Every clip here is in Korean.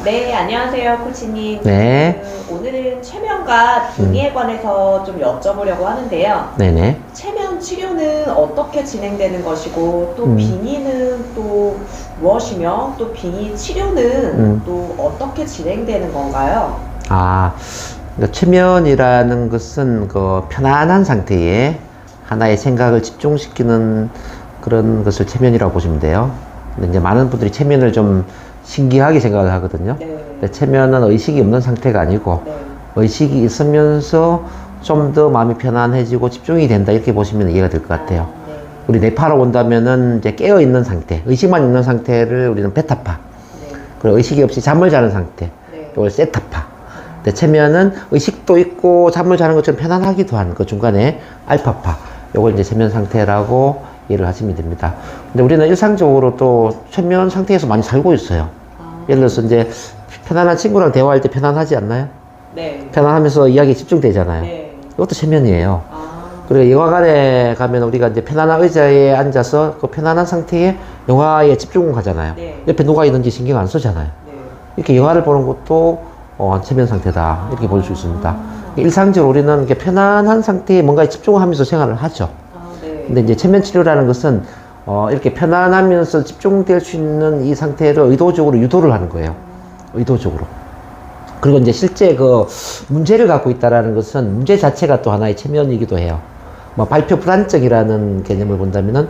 네, 안녕하세요, 코치님. 네. 오늘은 최면과 빙의에 관해서 좀 여쭤보려고 하는데요. 네네. 최면 치료는 어떻게 진행되는 것이고, 또 음. 빙의는 또 무엇이며, 또 빙의 치료는 또 어떻게 진행되는 건가요? 그러니까 최면이라는 것은 그 편안한 상태에 하나의 생각을 집중시키는 그런 것을 최면이라고 보시면 돼요. 근데 이제 많은 분들이 최면을 좀 신기하게 생각을 하거든요. 네. 근데 최면은 의식이 없는 상태가 아니고 네. 의식이 있으면서 좀 더 마음이 편안해지고 집중이 된다 이렇게 보시면 이해가 될 것 같아요. 네. 우리 뇌파로 본다면은 이제 깨어 있는 상태, 의식만 있는 상태를 우리는 베타파. 네. 그리고 의식이 없이 잠을 자는 상태, 네. 이걸 세타파. 근데 최면은 의식도 있고 잠을 자는 것처럼 편안하기도 한 그 중간에 알파파. 요걸 이제 최면 상태라고 이해를 하시면 됩니다. 근데 우리는 일상적으로 또 최면 상태에서 많이 살고 있어요. 예를 들어서 이제 편안한 친구랑 대화할 때 편안하지 않나요? 네. 편안하면서 이야기에 집중되잖아요. 네. 이것도 최면이에요. 아, 그리고 영화관에 가면 우리가 이제 편안한 의자에 앉아서 그 편안한 상태에 영화에 집중하잖아요. 네. 옆에 누가 있는지 신경 안 쓰잖아요. 네. 이렇게 영화를 보는 것도 최면 상태다 이렇게 볼 수 있습니다. 일상적으로 우리는 이렇게 편안한 상태에 뭔가에 집중하면서 생활을 하죠. 네. 근데 이제 최면 치료라는 것은 이렇게 편안하면서 집중될 수 있는 이 상태를 의도적으로 유도를 하는 거예요. 의도적으로. 그리고 이제 실제 그 문제를 갖고 있다라는 것은 문제 자체가 또 하나의 최면이기도 해요. 뭐 발표 불안증이라는 개념을 본다면은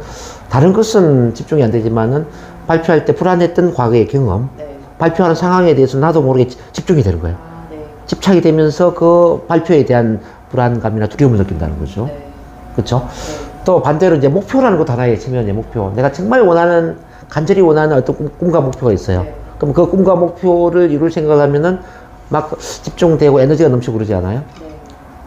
다른 것은 집중이 안 되지만은 발표할 때 불안했던 과거의 경험, 네. 발표하는 상황에 대해서 나도 모르게 집중이 되는 거예요. 네. 집착이 되면서 그 발표에 대한 불안감이나 두려움을 느낀다는 거죠. 네. 그렇죠? 또 반대로 이제 목표라는 것도 하나의 측면의 목표. 내가 정말 원하는, 간절히 원하는 어떤 꿈과 목표가 있어요. 네. 그럼 그 꿈과 목표를 이룰 생각을 하면은 막 집중되고 에너지가 넘치고 그러지 않아요? 네.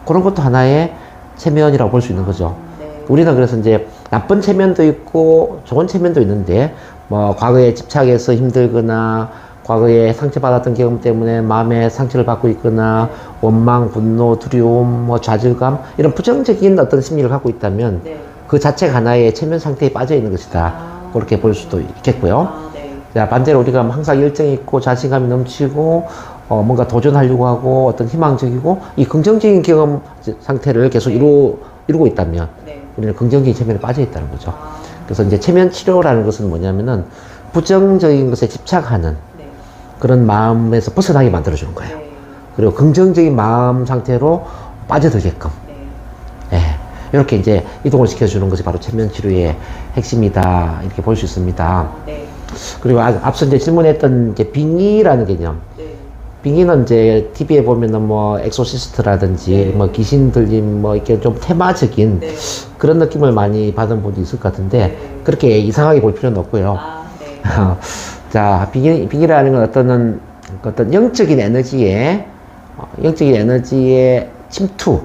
그런 것도 하나의 체면이라고 볼 수 있는 거죠. 네. 우리는 그래서 이제 나쁜 체면도 있고 좋은 체면도 있는데, 뭐 과거에 집착해서 힘들거나 과거에 상처받았던 경험 때문에 마음에 상처를 받고 있거나 원망, 분노, 두려움, 뭐 좌절감 이런 부정적인 어떤 심리를 갖고 있다면 네. 그 자체가 하나의 체면 상태에 빠져 있는 것이다. 그렇게 볼 수도 있겠고요. 네. 자, 반대로 우리가 항상 열정이 있고 자신감이 넘치고 뭔가 도전하려고 하고 어떤 희망적이고 이 긍정적인 경험 상태를 계속 이루고 있다면 네. 우리는 긍정적인 체면에 빠져 있다는 거죠. 아, 그래서 이제 체면 치료라는 것은 뭐냐면은 부정적인 것에 집착하는 네. 그런 마음에서 벗어나게 만들어주는 거예요. 네. 그리고 긍정적인 마음 상태로 빠져들게끔. 네. 예. 이렇게 이제 이동을 시켜주는 것이 바로 체면 치료의 핵심이다. 이렇게 볼 수 있습니다. 네. 그리고 앞서 이제 질문했던 이제 빙의라는 개념. 네. 빙의는 이제 TV에 보면은 뭐 엑소시스트라든지 뭐 귀신 들림 뭐 이렇게 좀 테마적인 네. 그런 느낌을 많이 받은 분도 있을 것 같은데 네. 그렇게 이상하게 볼 필요는 없고요. 아, 네. 자, 빙의라는 건 어떤 영적인 에너지의 침투,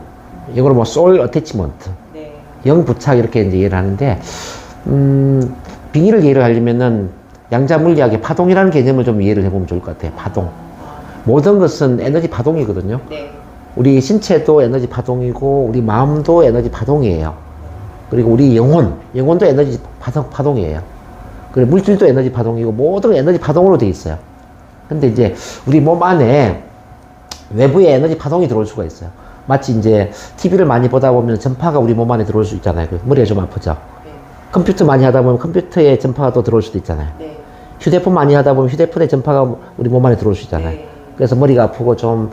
이걸 뭐 soul attachment, 네. 영 부착 이렇게 이제 이해를 하는데, 빙의를 이해를 하려면은 양자 물리학의 파동이라는 개념을 좀 이해를 해보면 좋을 것 같아요. 파동. 모든 것은 에너지 파동이거든요. 네. 우리 신체도 에너지 파동이고, 우리 마음도 에너지 파동이에요. 그리고 우리 영혼도 에너지 파동이에요. 그리고 물질도 에너지 파동이고, 모든 에너지 파동으로 되어 있어요. 근데 이제 우리 몸 안에 외부의 에너지 파동이 들어올 수가 있어요. 마치 이제 TV를 많이 보다 보면 전파가 우리 몸 안에 들어올 수 있잖아요. 머리가 좀 아프죠. 네. 컴퓨터 많이 하다 보면 컴퓨터에 전파가 또 들어올 수도 있잖아요. 네. 휴대폰 많이 하다 보면 휴대폰에 전파가 우리 몸 안에 들어올 수 있잖아요. 네. 그래서 머리가 아프고 좀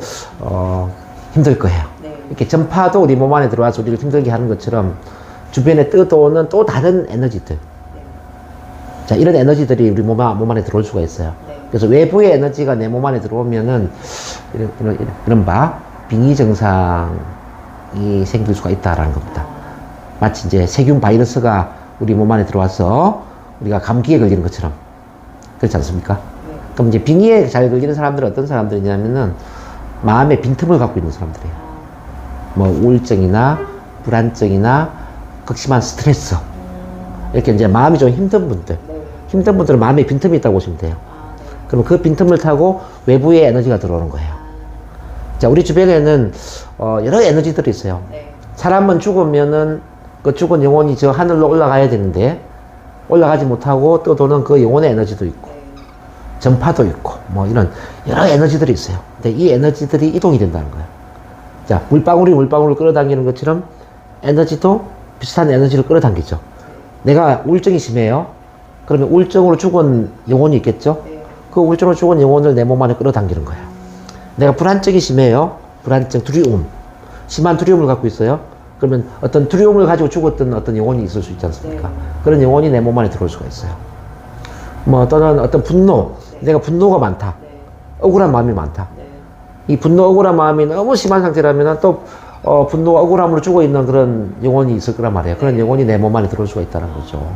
힘들 거예요. 네. 이렇게 전파도 우리 몸 안에 들어와서 우리를 힘들게 하는 것처럼 주변에 떠도는 또 다른 에너지들. 네. 자, 이런 에너지들이 우리 몸 안에 들어올 수가 있어요. 네. 그래서 외부의 에너지가 내 몸 안에 들어오면은 이른바 빙의 증상이 생길 수가 있다라는 겁니다. 마치 이제 세균 바이러스가 우리 몸 안에 들어와서 우리가 감기에 걸리는 것처럼 그렇지 않습니까? 네. 그럼 이제 빙의에 잘 걸리는 사람들은 어떤 사람들이냐면은 마음의 빈틈을 갖고 있는 사람들이에요. 뭐 우울증이나 불안증이나 극심한 스트레스 이렇게 이제 마음이 좀 힘든 분들, 네. 힘든 분들은 마음에 빈틈이 있다고 보시면 돼요. 아, 네. 그럼 그 빈틈을 타고 외부의 에너지가 들어오는 거예요. 자, 우리 주변에는 여러 에너지들이 있어요. 네. 사람은 죽으면은 그 죽은 영혼이 저 하늘로 올라가야 되는데 올라가지 못하고 떠도는 그 영혼의 에너지도 있고, 네. 전파도 있고, 뭐 이런 여러 에너지들이 있어요. 근데 이 에너지들이 이동이 된다는 거예요. 자, 물방울이 물방울을 끌어당기는 것처럼 에너지도 비슷한 에너지를 끌어당기죠. 내가 우울증이 심해요. 그러면 우울증으로 죽은 영혼이 있겠죠? 네. 그 우울증으로 죽은 영혼을 내 몸 안에 끌어당기는 거예요. 내가 불안증이 심해요. 불안증, 두려움. 심한 두려움을 갖고 있어요. 그러면 어떤 두려움을 가지고 죽었던 어떤 영혼이 있을 수 있지 않습니까? 네. 그런 영혼이 내 몸 안에 들어올 수가 있어요. 뭐 또는 어떤 분노. 내가 분노가 많다. 네. 억울한 마음이 많다. 네. 이 분노, 억울한 마음이 너무 심한 상태라면 또 분노와 억울함으로 죽어 있는 그런 영혼이 있을 거란 말이에요. 그런 영혼이 내 몸 안에 들어올 수가 있다는 거죠.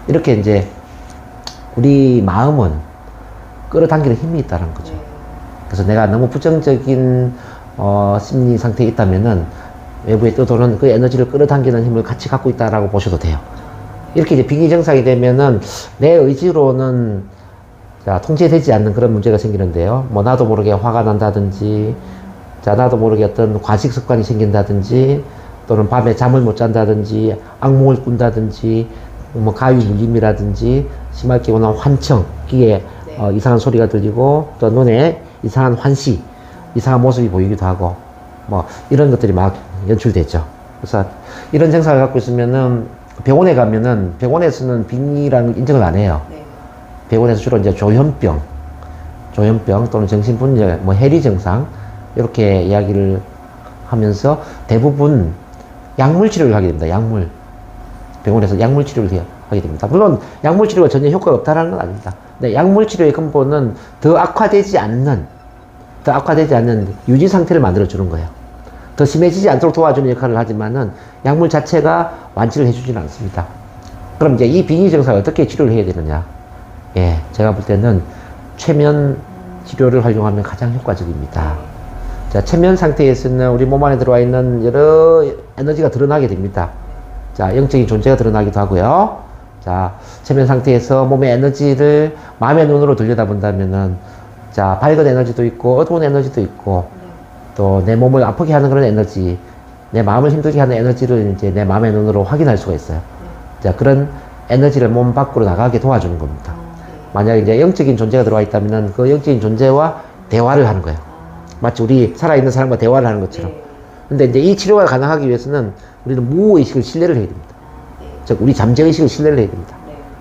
이렇게 이제 우리 마음은 끌어당기는 힘이 있다는 거죠. 네. 그래서 내가 너무 부정적인 심리 상태에 있다면은 외부에 떠도는 그 에너지를 끌어당기는 힘을 같이 갖고 있다라고 보셔도 돼요. 이렇게 이제 빙의정상이 되면은 내 의지로는 자, 통제되지 않는 그런 문제가 생기는데요. 뭐 나도 모르게 화가 난다든지, 자, 나도 모르게 어떤 과식 습관이 생긴다든지, 또는 밤에 잠을 못 잔다든지, 악몽을 꾼다든지, 뭐 가위 눌림이라든지, 심할 경우는 환청, 귀에 네. 이상한 소리가 들리고, 또 눈에 이상한 환시, 이상한 모습이 보이기도 하고, 뭐 이런 것들이 막 연출되죠. 그래서 이런 증상을 갖고 있으면은 병원에 가면은 병원에서는 빙의라는 걸 인정을 안 해요. 네. 병원에서 주로 이제 조현병 또는 정신분열, 뭐 해리 증상 이렇게 이야기를 하면서 대부분 약물 치료를 하게 됩니다. 약물 병원에서 약물 치료를 하게 됩니다. 물론 약물 치료가 전혀 효과가 없다는 건 아닙니다. 근데 약물 치료의 근본은 더 악화되지 않는 유지 상태를 만들어 주는 거예요. 더 심해지지 않도록 도와주는 역할을 하지만은 약물 자체가 완치를 해주지는 않습니다. 그럼 이제 이 빙의 증상을 어떻게 치료를 해야 되느냐? 예, 제가 볼 때는 최면 치료를 활용하면 가장 효과적입니다. 자, 최면 상태에서는 우리 몸 안에 들어와 있는 여러 에너지가 드러나게 됩니다. 자, 영적인 존재가 드러나기도 하고요. 자, 최면 상태에서 몸의 에너지를 마음의 눈으로 들여다본다면은, 자, 밝은 에너지도 있고, 어두운 에너지도 있고, 또 내 몸을 아프게 하는 그런 에너지, 내 마음을 힘들게 하는 에너지를 이제 내 마음의 눈으로 확인할 수가 있어요. 자, 그런 에너지를 몸 밖으로 나가게 도와주는 겁니다. 만약에 이제 영적인 존재가 들어와 있다면 그 영적인 존재와 대화를 하는 거예요. 마치 우리 살아있는 사람과 대화를 하는 것처럼. 근데 이제 이 치료가 가능하기 위해서는 우리는 무의식을 신뢰를 해야 됩니다. 즉, 우리 잠재의식을 신뢰를 해야 됩니다.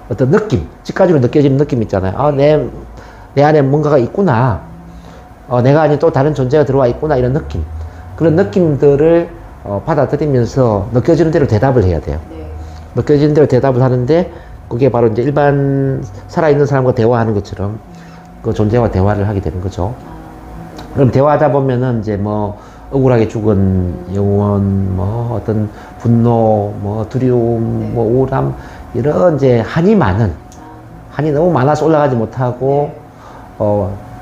어떤 느낌, 직관적으로 느껴지는 느낌 있잖아요. 아, 내 안에 뭔가가 있구나. 내가 아닌 또 다른 존재가 들어와 있구나. 이런 느낌. 그런 느낌들을 받아들이면서 느껴지는 대로 대답을 해야 돼요. 느껴지는 대로 대답을 하는데 그게 바로 이제 일반 살아있는 사람과 대화하는 것처럼 그 존재와 대화를 하게 되는 거죠. 그럼 대화하다 보면은 이제 뭐 억울하게 죽은 영혼, 뭐 어떤 분노, 뭐 두려움, 뭐 우울함 이런 이제 한이 너무 많아서 올라가지 못하고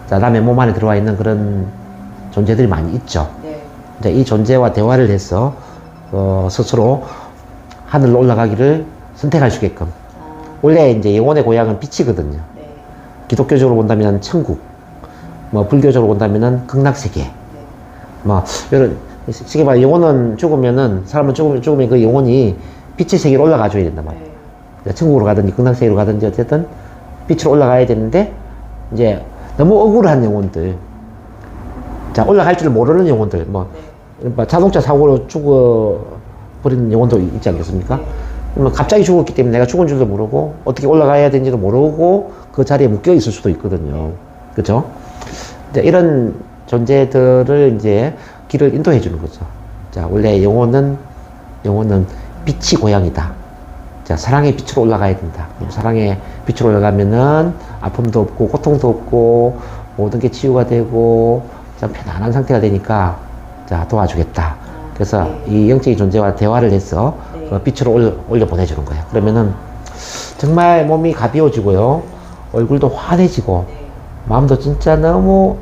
자, 남의 몸 안에 들어와 있는 그런 존재들이 많이 있죠. 이제 이 존재와 대화를 해서 스스로 하늘로 올라가기를 선택할 수 있게끔. 원래 이제 영혼의 고향은 빛이거든요. 기독교적으로 본다면 천국, 뭐 불교적으로 본다면 극락세계. 뭐 여러 쉽게 말해 영혼은 죽으면은 사람은 죽으면 그 영혼이 빛의 세계로 올라가 줘야 된단 말이에요. 천국으로 가든지 극락세계로 가든지 어쨌든 빛으로 올라가야 되는데 이제 너무 억울한 영혼들, 자 올라갈 줄 모르는 영혼들, 뭐 자동차 사고로 죽어버리는 영혼도 있지 않겠습니까? 갑자기 죽었기 때문에 내가 죽은 줄도 모르고 어떻게 올라가야 되는지도 모르고 그 자리에 묶여 있을 수도 있거든요. 그렇죠? 이런 존재들을 이제 길을 인도해 주는 거죠. 자, 원래 영혼은 빛이 고향이다. 자, 사랑의 빛으로 올라가야 된다. 그럼 사랑의 빛으로 올라가면은 아픔도 없고 고통도 없고 모든 게 치유가 되고 참 편안한 상태가 되니까 자, 도와주겠다. 그래서 이 영적인 존재와 대화를 해서 빛으로 올려 보내주는 거예요. 그러면은 정말 몸이 가벼워지고요. 얼굴도 환해지고 마음도 진짜 너무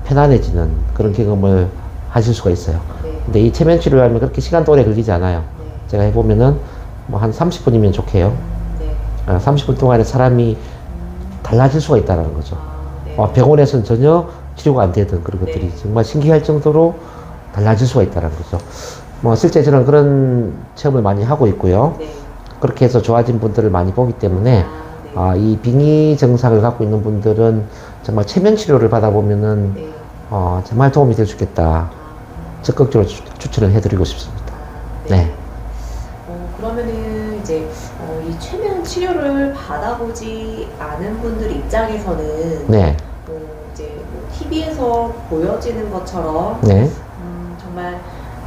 편안해지는 그런 경험을 하실 수가 있어요. 근데 이 체면 치료를 하면 그렇게 시간도 오래 걸리지 않아요. 제가 해보면은 뭐 한 30분이면 좋게요. 30분 동안에 사람이 달라질 수가 있다는 거죠. 병원에서는 전혀 치료가 안 되던 그런 것들이 정말 신기할 정도로 달라질 수가 있다는 거죠. 뭐 실제 저는 그런 체험을 많이 하고 있고요. 그렇게 해서 좋아진 분들을 많이 보기 때문에 이 빙의 증상을 갖고 있는 분들은 정말 체면 치료를 받아보면은 네. 정말 도움이 될 수 있겠다. 적극적으로 추천을 해드리고 싶습니다. 네. 그러면은 이제 이 최면 치료를 받아보지 않은 분들 입장에서는 네. 이제 뭐 TV에서 보여지는 것처럼 네. 정말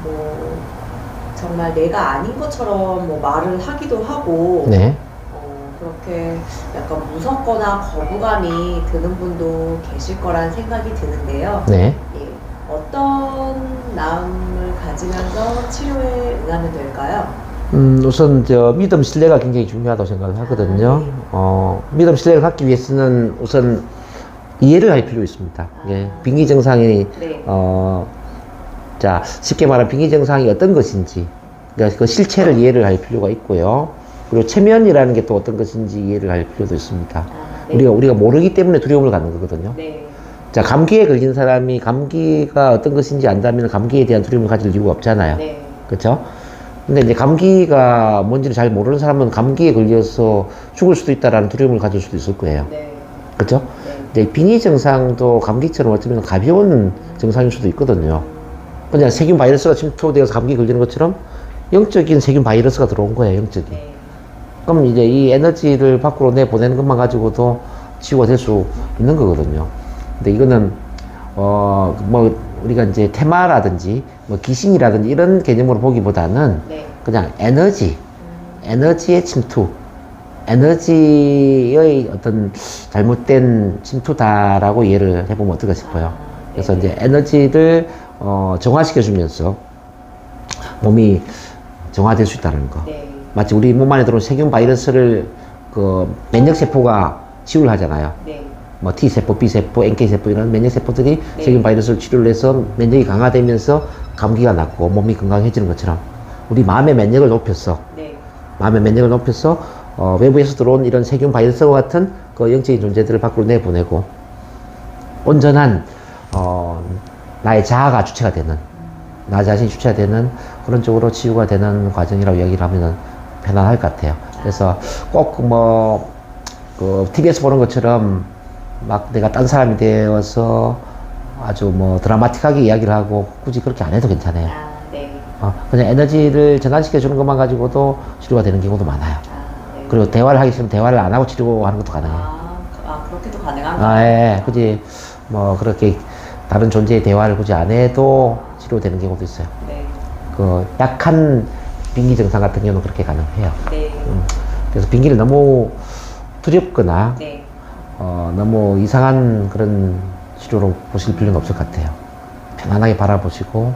뭐 정말 내가 아닌 것처럼 뭐 말을 하기도 하고 네. 그렇게 약간 무섭거나 거부감이 드는 분도 계실 거란 생각이 드는데요. 네. 예, 어떤 마음을 가지면서 치료에 응하면 될까요? 우선 믿음 신뢰가 굉장히 중요하다고 생각을 하거든요. 믿음 신뢰를 갖기 위해서는 우선 이해를 할 필요가 있습니다. 예, 빙의 증상이 네. 자, 쉽게 말하면 빙의 증상이 어떤 것인지, 그러니까 그 실체를 이해를 할 필요가 있고요. 그리고 체면이라는 게 또 어떤 것인지 이해를 할 필요도 있습니다. 네. 우리가 모르기 때문에 두려움을 갖는 거거든요. 네. 자, 감기에 걸린 사람이 감기가 어떤 것인지 안다면 감기에 대한 두려움을 가질 이유가 없잖아요. 네. 그렇죠? 근데 이제 감기가 뭔지를 잘 모르는 사람은 감기에 걸려서 죽을 수도 있다라는 두려움을 가질 수도 있을 거예요. 네. 그렇죠? 네. 이제 빙의 증상도 감기처럼 어쩌면 가벼운 증상일 수도 있거든요. 그냥 세균 바이러스가 침투되어서 감기 걸리는 것처럼 영적인 세균 바이러스가 들어온 거예요, 영적인. 네. 그럼 이제 이 에너지를 밖으로 내보내는 것만 가지고도 치유가 될 수 있는 거거든요. 근데 이거는, 뭐, 우리가 이제 테마라든지, 뭐, 귀신이라든지 이런 개념으로 보기보다는 네. 그냥 에너지의 침투, 에너지의 어떤 잘못된 침투다라고 이해를 해보면 어떨까 싶어요. 그래서 이제 에너지를, 정화시켜주면서 몸이 정화될 수 있다는 거. 네. 마치 우리 몸 안에 들어온 세균 바이러스를 그 면역세포가 치유를 하잖아요. 네. 뭐 T세포, B세포, NK세포 이런 면역세포들이 네. 세균 바이러스를 치료를 해서 면역이 강화되면서 감기가 낫고 몸이 건강해지는 것처럼 우리 마음의 면역을 높였어. 네. 마음의 면역을 높여서 외부에서 들어온 이런 세균 바이러스와 같은 그 영적인 존재들을 밖으로 내보내고 온전한 나의 자아가 주체가 되는 나 자신이 주체가 되는 그런 쪽으로 치유가 되는 과정이라고 이야기를 하면 편안할 것 같아요. 그래서 꼭 그 TV에서 보는 것처럼 막 내가 딴 사람이 되어서 아주 뭐 드라마틱하게 이야기를 하고 굳이 그렇게 안 해도 괜찮아요. 네. 그냥 에너지를 전환시켜 주는 것만 가지고도 치료가 되는 경우도 많아요. 네. 그리고 대화를 하기 싫으면 대화를 안 하고 치료하는 것도 가능해요. 그렇게도 가능한가요? 예. 굳이 뭐 그렇게 다른 존재의 대화를 굳이 안 해도 치료되는 경우도 있어요. 네. 그 약한 빙기 증상 같은 경우는 그렇게 가능해요. 네. 그래서 빙기를 너무 두렵거나 네. 너무 이상한 그런 치료로 보실 필요는 없을 것 같아요. 편안하게 바라보시고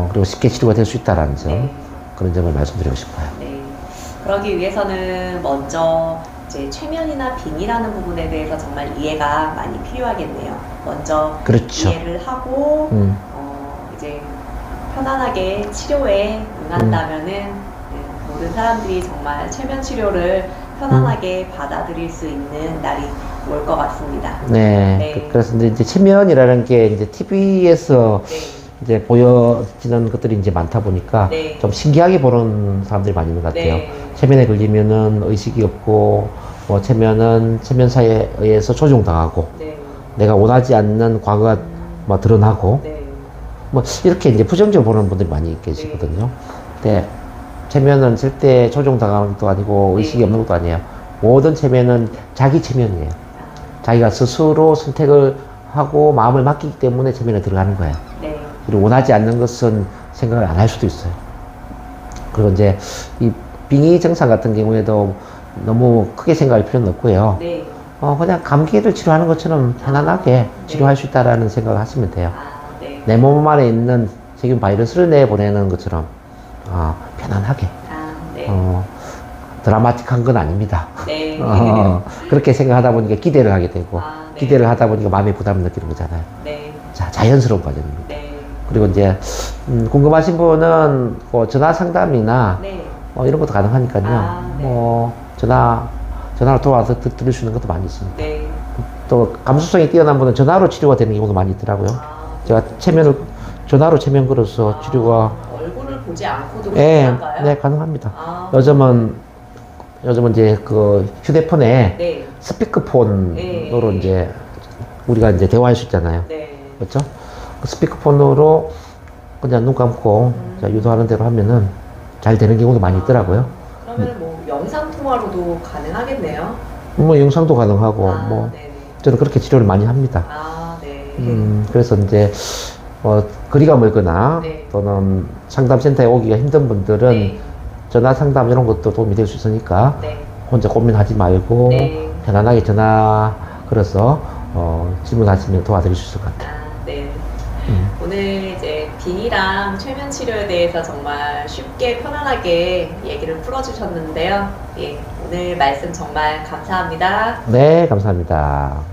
그리고 쉽게 치료가 될 수 있다는 점, 네. 그런 점을 말씀드리고 싶어요. 네. 그러기 위해서는 먼저 이제 최면이나 빙의라는 부분에 대해서 정말 이해가 많이 필요하겠네요. 먼저 그렇죠. 이해를 하고 이제 편안하게 치료에 응한다면은 모든 사람들이 정말 최면 치료를 편안하게 받아들일 수 있는 날이 올 것 같습니다. 네. 네. 그래서 이제 체면이라는 게 이제 TV에서 네. 이제 보여지는 것들이 이제 많다 보니까 네. 좀 신기하게 보는 사람들이 많이 있는 것 같아요. 네. 체면에 걸리면은 의식이 없고, 뭐 체면은 체면사에 의해서 조종당하고, 네. 내가 원하지 않는 과거가 뭐 드러나고, 네. 뭐 이렇게 이제 부정적으로 보는 분들이 많이 계시거든요. 근데 체면은 절대 조종당하는 것도 아니고 의식이 네. 없는 것도 아니에요. 모든 체면은 자기 체면이에요. 자기가 스스로 선택을 하고 마음을 맡기기 때문에 체면에 들어가는 거예요. 네. 그리고 원하지 않는 것은 생각을 안 할 수도 있어요. 그리고 이제 이 빙의 증상 같은 경우에도 너무 크게 생각할 필요는 없고요. 네. 그냥 감기를 치료하는 것처럼 편안하게 치료할 수 있다라는 생각을 하시면 돼요. 네. 내 몸 안에 있는 세균 바이러스를 내보내는 것처럼 편안하게 네. 드라마틱한 건 아닙니다. 네. 그렇게 생각하다 보니까 기대를 하게 되고 네. 기대를 하다 보니까 마음의 부담을 느끼는 거잖아요. 네. 자, 자연스러운 과정입니다. 네. 그리고 이제 궁금하신 분은 뭐 전화 상담이나 네. 이런 것도 가능하니까요. 네. 뭐 전화로 돌아와서 들을 수 있는 것도 많이 있습니다. 네. 또 감수성이 뛰어난 분은 전화로 치료가 되는 경우도 많이 있더라고요. 제가 전화로 체면 걸어서 치료가 얼굴을 보지 않고도 네, 가능한가요? 네, 가능합니다. 아. 요즘은 이제 그 휴대폰에 네. 스피커폰으로 네. 이제 우리가 이제 대화할 수 있잖아요. 네. 그렇죠? 그 스피커폰으로 그냥 눈 감고 자, 유도하는 대로 하면은 잘 되는 경우도 많이 있더라고요. 그러면 뭐 영상 통화로도 가능하겠네요. 뭐 영상도 가능하고 아, 뭐 네네. 저는 그렇게 치료를 많이 합니다. 아, 네. 그래서 이제 거리가 멀거나 네. 또는 상담센터에 오기가 힘든 분들은 네. 전화 상담 이런 것도 도움이 될 수 있으니까 네. 혼자 고민하지 말고 네. 편안하게 전화 걸어서 질문하시면 도와드릴 수 있을 것 같아요. 아, 네. 음. 오늘 이제 비니랑 최면 치료에 대해서 정말 쉽게 편안하게 얘기를 풀어주셨는데요. 예, 오늘 말씀 정말 감사합니다. 네, 감사합니다.